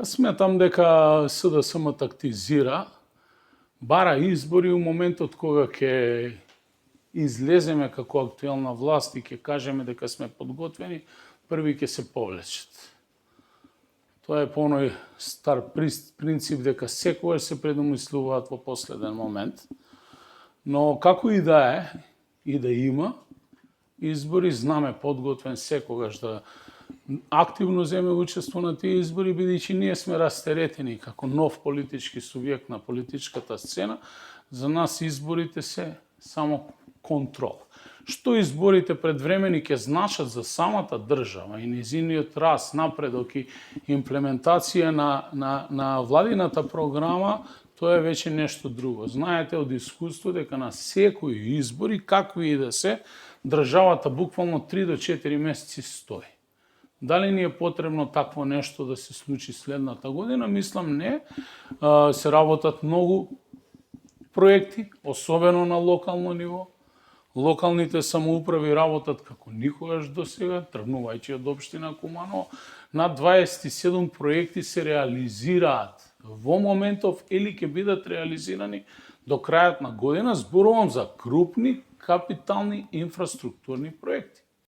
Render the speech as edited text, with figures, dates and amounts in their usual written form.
Сметам дека СДСМ тактизира, бара избори у моментот кога ќе излеземе како актуелна власт и ќе кажеме дека сме подготвени, први ќе се повлечат. Тоа е по оној стар принцип дека секогаш се предумислуваат во последен момент. Но како и да е, и да има избори, знаме подготвен секогаш да активно земе учество на тие избори, бидејќи ние сме растеретени како нов политички субјект на политичката сцена. За нас изборите се само контрол. Што изборите предвремени ќе значат за самата држава и незиниот раст, напредок и имплементација на владината програма, тоа е веќе нешто друго. Знаете од искуство дека на секои избори, какви и да се, државата буквално 3 до 4 месеци стои. Дали ни е потребно такво нешто да се случи следната година? Мислам не. Се работат многу проекти, особено на локално ниво. Локалните самоуправи работат како никогаш досега, тргнувајќи од општина Куманово. Над 27 проекти се реализираат во моментов или ќе бидат реализирани до крајот на година. Зборувам за крупни капитални инфраструктурни проекти.